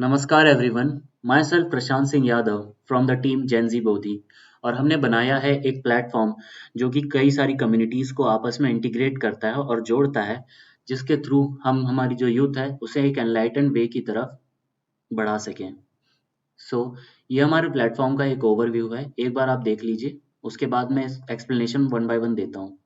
नमस्कार everyone. My self Prashant Singh Yadav from the team Gen Z Bodhi. और हमने बनाया है एक प्लेटफॉर्म जो कि कई सारी कम्युनिटीज़ को आपस में इंटीग्रेट करता है और जोड़ता है, जिसके थ्रू हम हमारी जो यूथ है उसे एक एनलाइटन वे की तरफ बढ़ा सकें। ये हमारे प्लेटफॉर्म का एक ओवरव्यू है, एक बार आप देख लीजिए, उसके बाद मैं एक्सप्लेनेशन वन बाय वन देता हूँ।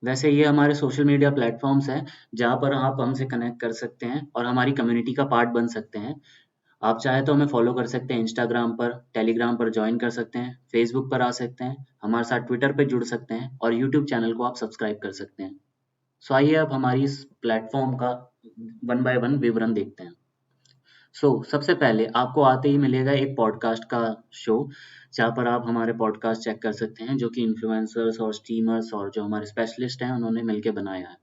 वैसे ये हमारे सोशल मीडिया प्लेटफॉर्म्स हैं, जहाँ पर आप हमसे कनेक्ट कर सकते हैं और हमारी कम्युनिटी का पार्ट बन सकते हैं। आप चाहे तो हमें फॉलो कर सकते हैं इंस्टाग्राम पर, टेलीग्राम पर ज्वाइन कर सकते हैं, फेसबुक पर आ सकते हैं, हमारे साथ ट्विटर पे जुड़ सकते हैं और यूट्यूब चैनल को आप सब्सक्राइब कर सकते हैं। आइए अब हमारी इस प्लेटफॉर्म का वन बाय वन विवरण देखते हैं। सबसे पहले आपको आते ही मिलेगा एक पॉडकास्ट का शो, जहाँ पर आप हमारे पॉडकास्ट चेक कर सकते हैं, जो कि इन्फ्लुएंसर्स और स्ट्रीमर्स और जो हमारे स्पेशलिस्ट हैं उन्होंने मिलकर बनाया है।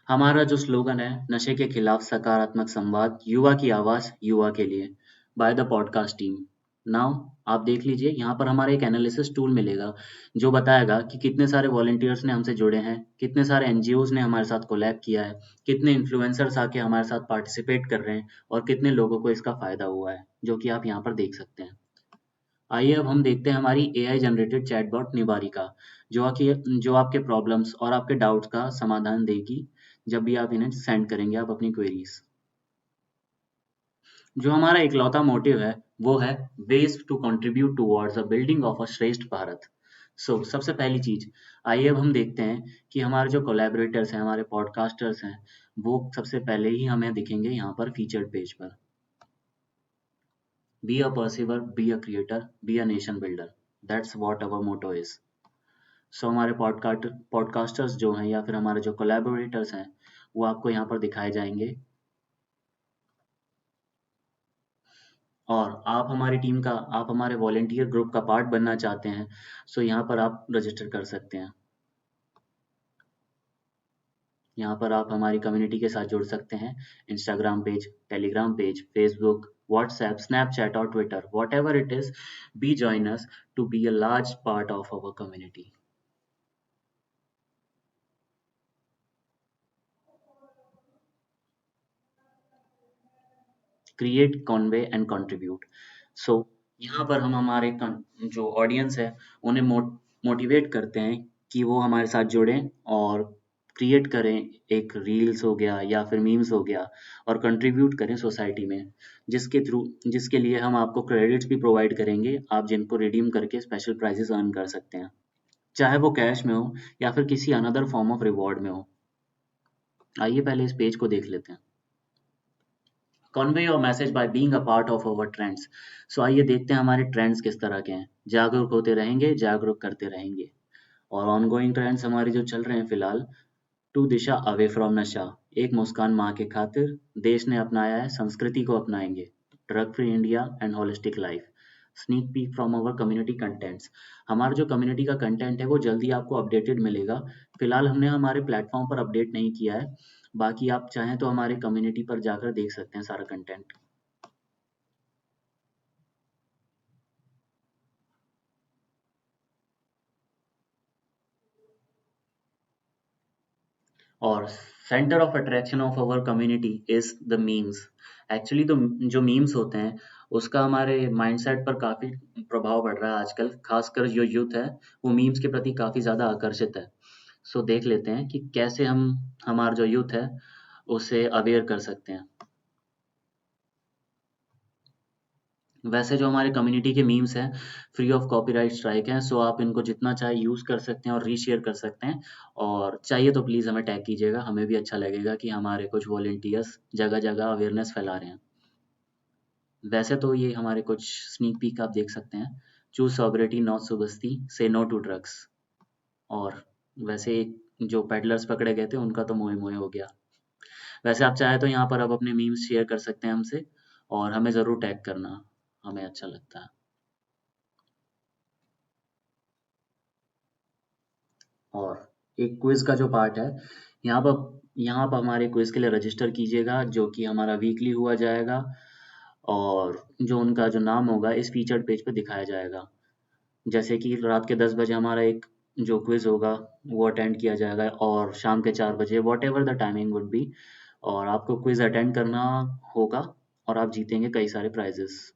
हमारा जो स्लोगन है, नशे के खिलाफ सकारात्मक संवाद, युवा की आवाज युवा के लिए, by the podcast team. Now आप देख लीजिए, यहाँ पर हमारा एक एनालिसिस टूल मिलेगा जो बताएगा कि कितने सारे वॉलंटियर्स ने हमसे जुड़े हैं, कितने सारे एनजीओज ने हमारे साथ कोलैब किया है, कितने इन्फ्लुएंसर्स आके हमारे साथ पार्टिसिपेट कर रहे हैं और कितने लोगों को इसका फायदा हुआ है, जो कि आप यहाँ पर देख सकते हैं। आइए अब हम देखते हैं हमारी एआई जनरेटेड चैटबॉट निवारिका, जो आपके प्रॉब्लम्स और आपके डाउट्स का समाधान देगी जब भी आप इन्हें सेंड करेंगे आप अपनी क्वेरीज। जो हमारा इकलौता मोटिव है वो है ways to contribute towards the building of a श्रेष्ठ भारत। सबसे पहली चीज, आइए अब हम देखते हैं कि हमारे जो कोलैबोरेटर्स हैं, हमारे पॉडकास्टर्स हैं, वो सबसे पहले ही हमें दिखेंगे यहाँ पर फीचर्ड पेज पर। Be a perceiver, be a creator, be a nation builder, that's what our motto is. हमारे पॉडकास्टर्स जो हैं या फिर हमारे जो कोलैबोरेटर्स हैं वो आपको यहाँ पर दिखाए जाएंगे। और आप हमारे वॉलेंटियर ग्रुप का पार्ट बनना चाहते हैं, यहाँ पर आप रजिस्टर कर सकते हैं। यहाँ पर आप हमारी कम्युनिटी के साथ जुड़ सकते हैं। Instagram page, Telegram page, Facebook, WhatsApp, Snapchat और Twitter, whatever it is, be join us to be a large part of our community. Create, convey and contribute. So यहाँ पर हम जो ऑडियंस है उन्हें मोटिवेट करते हैं कि वो हमारे साथ जुड़ें और क्रिएट करें, एक रील्स हो गया या फिर मीम्स हो गया, और कंट्रीब्यूट करें सोसाइटी में, जिसके लिए हम आपको क्रेडिट्स भी प्रोवाइड करेंगे, आप जिनको रिडीम करके स्पेशल प्राइजेस अर्न कर सकते हैं, चाहे वो कैश में हो या फिर किसी अनदर फॉर्म ऑफ रिवॉर्ड में हो। आइए पहले इस पेज को देख लेते हैं। Convey your message by being a part of our trends. आइए देखते हैं हमारे ट्रेंड्स किस तरह के हैं। जागरूक होते रहेंगे, जागरूक करते रहेंगे। और ऑनगोइंग ट्रेंड्स हमारे जो चल रहे हैं फिलहाल, टू दिशा अवे फ्रॉम नशा, एक मुस्कान माँ के खातिर, देश ने अपनाया है, संस्कृति को अपनाएंगे, drug free India and holistic life, sneak peek from our community contents. हमारा जो कम्युनिटी का कंटेंट है वो जल्दी आपको अपडेटेड मिलेगा। फिलहाल हमने हमारे प्लेटफॉर्म पर अपडेट नहीं किया है, बाकी आप चाहें तो हमारे कम्युनिटी पर जाकर देख सकते हैं सारा कंटेंट। और centre of attraction of our community is the memes. Actually तो जो मीम्स होते हैं उसका हमारे माइंडसेट पर काफी प्रभाव पड़ रहा है आजकल, खासकर जो यूथ है वो मीम्स के प्रति काफी ज्यादा आकर्षित है। देख लेते हैं कि कैसे हम हमारा जो यूथ है उसे अवेयर कर सकते हैं। वैसे जो हमारे कम्युनिटी के मीम्स हैं फ्री ऑफ कॉपीराइट स्ट्राइक हैं, आप इनको जितना चाहे यूज कर सकते हैं और रीशेयर कर सकते हैं। और चाहिए तो प्लीज हमें टैग कीजिएगा, हमें भी अच्छा लगेगा कि हमारे कुछ वॉलेंटियर्स जगह जगह अवेयरनेस फैला रहे हैं। वैसे तो ये हमारे कुछ स्नीक पीक आप देख सकते हैं। चूज सॉबरिटी नॉट सुबस्ती, से नो टू ड्रग्स। और वैसे जो पेडलर्स पकड़े गए थे उनका तो मोए मोए हो गया। वैसे आप चाहे तो यहाँ पर आप अपने मीम्स शेयर कर सकते हैं हमसे, और हमें जरूर टैग करना, हमें अच्छा लगता है। और एक क्विज का जो पार्ट है, यहाँ पर हमारे क्विज के लिए रजिस्टर कीजिएगा, जो कि हमारा वीकली हुआ जाएगा। और जो उनका जो नाम होगा इस फीचर्ड पेज पे दिखाया जाएगा। जैसे कि रात के 10 बजे हमारा एक जो क्विज होगा वो अटेंड किया जाएगा, और शाम के 4 बजे what ever the timing would be, और आपको क्विज अटेंड करना होगा और आप जीतेंगे कई सारे प्राइजेस।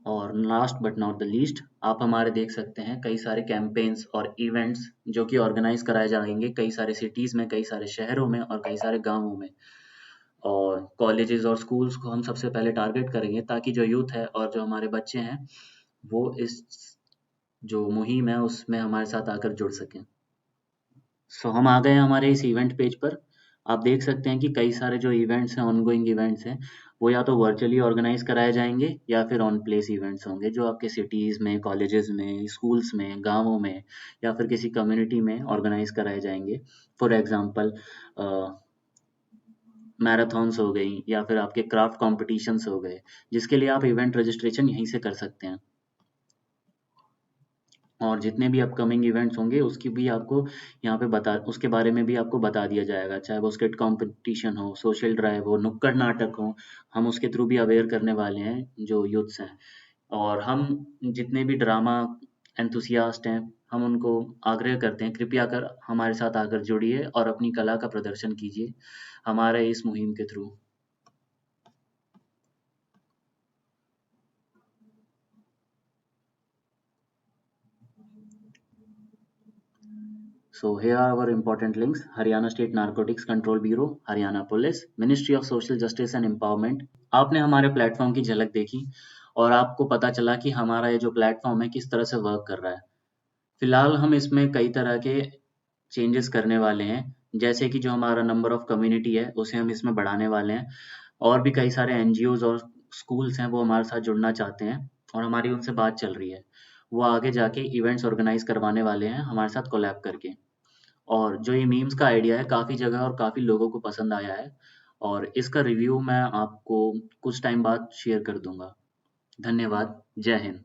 और last but not the least, आप हमारे देख सकते हैं कई सारे कैंपेन्स और इवेंट्स जो कि ऑर्गेनाइज कराए जाएंगे कई सारे सिटीज़ में, कई सारे शहरों में और कई सारे गांवों में। और कॉलेजेस और स्कूल्स को हम सबसे पहले टारगेट करेंगे ताकि जो यूथ है और जो हमारे बच्चे हैं वो इस जो मुहिम है उसमें हमारे साथ आकर जुड़ सकें। सो हम आ गए हैं हमारे इस इवेंट पेज पर। आप देख सकते हैं कि कई सारे जो इवेंट्स हैं, ऑनगोइंग इवेंट्स हैं, वो या तो वर्चुअली ऑर्गेनाइज कराए जाएंगे या फिर ऑन प्लेस इवेंट्स होंगे जो आपके सिटीज़ में, कॉलेजेस में, स्कूल्स में, गांवों में या फिर किसी कम्युनिटी में ऑर्गेनाइज कराए जाएंगे। फॉर एग्जांपल मैराथन्स हो गई या फिर आपके क्राफ्ट कॉम्पिटिशन्स हो गए, जिसके लिए आप इवेंट रजिस्ट्रेशन यहीं से कर सकते हैं। और जितने भी अपकमिंग इवेंट्स होंगे उसकी भी आपको यहाँ पे बता उसके बारे में भी आपको बता दिया जाएगा, चाहे वो स्किट कॉम्पिटिशन हो, सोशल ड्राइव हो, नुक्कड़ नाटक हो, हम उसके थ्रू भी अवेयर करने वाले हैं जो यूथ्स हैं। और हम जितने भी ड्रामा एंथुसियास्ट हैं, हम उनको आग्रह करते हैं कृपया कर हमारे साथ आकर जुड़िए और अपनी कला का प्रदर्शन कीजिए हमारे इस मुहिम के through. So here are our important links: Haryana State Narcotics Control Bureau, Haryana Police, Ministry of Social Justice and Empowerment। आपने हमारे प्लेटफॉर्म की झलक देखी और आपको पता चला कि हमारा ये जो प्लेटफॉर्म है किस तरह से वर्क कर रहा है। फिलहाल हम इसमें कई तरह के चेंजेस करने वाले हैं, जैसे कि जो हमारा नंबर ऑफ कम्युनिटी है उसे हम इसमें बढ़ाने वाले हैं, और भी कई सारे एनजीओज और स्कूल्स हैं वो हमारे साथ जुड़ना चाहते हैं और हमारी उनसे बात चल रही है। वो आगे जाके इवेंट्स ऑर्गेनाइज करवाने वाले हैं हमारे साथ कोलैब करके। और जो ये मीम्स का आइडिया है काफ़ी जगह और काफ़ी लोगों को पसंद आया है, और इसका रिव्यू मैं आपको कुछ टाइम बाद शेयर कर दूंगा। धन्यवाद। जय हिंद।